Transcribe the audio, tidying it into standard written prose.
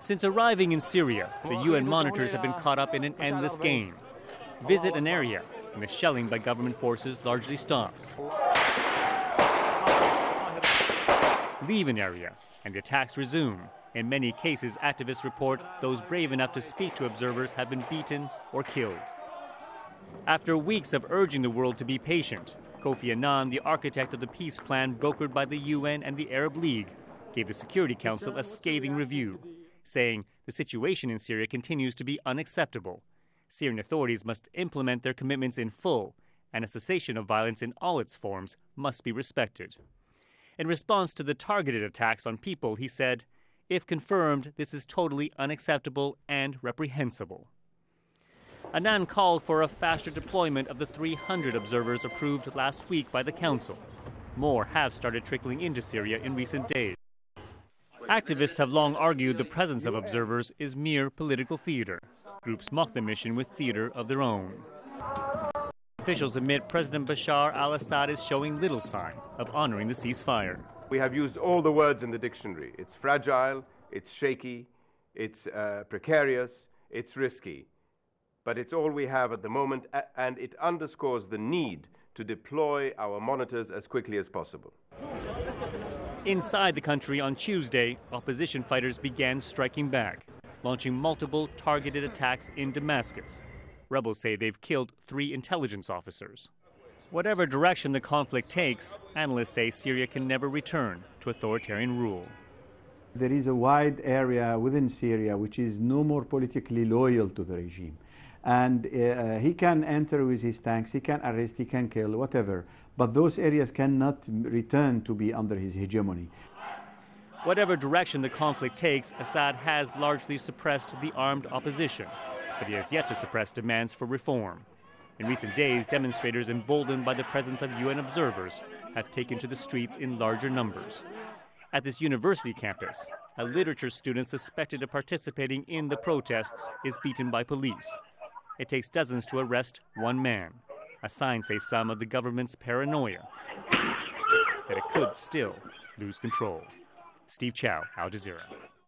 Since arriving in Syria, the UN monitors have been caught up in an endless game. Visit an area, and the shelling by government forces largely stops. Leave an area, and the attacks resume. In many cases, activists report those brave enough to speak to observers have been beaten or killed. After weeks of urging the world to be patient, Kofi Annan, the architect of the peace plan brokered by the UN and the Arab League, gave the Security Council a scathing review, saying the situation in Syria continues to be unacceptable. Syrian authorities must implement their commitments in full, and a cessation of violence in all its forms must be respected. In response to the targeted attacks on people, he said, "If confirmed, this is totally unacceptable and reprehensible." Annan called for a faster deployment of the 300 observers approved last week by the Council. More have started trickling into Syria in recent days. Activists have long argued the presence of observers is mere political theater. Groups mock the mission with theater of their own. Officials admit President Bashar al-Assad is showing little sign of honoring the ceasefire. We have used all the words in the dictionary. It's fragile, it's shaky, it's precarious, it's risky. But it's all we have at the moment, and it underscores the need to deploy our monitors as quickly as possible. Inside the country on Tuesday, opposition fighters began striking back, launching multiple targeted attacks in Damascus. Rebels say they've killed 3 intelligence officers. Whatever direction the conflict takes, analysts say Syria can never return to authoritarian rule. There is a wide area within Syria which is no more politically loyal to the regime. And he can enter with his tanks, he can arrest, he can kill, whatever. But those areas cannot return to be under his hegemony. Whatever direction the conflict takes, Assad has largely suppressed the armed opposition, but he has yet to suppress demands for reform. In recent days, demonstrators emboldened by the presence of UN observers have taken to the streets in larger numbers. At this university campus, a literature student suspected of participating in the protests is beaten by police. It takes dozens to arrest one man. A sign says some of the government's paranoia that it could still lose control. Steve Chao, Al Jazeera.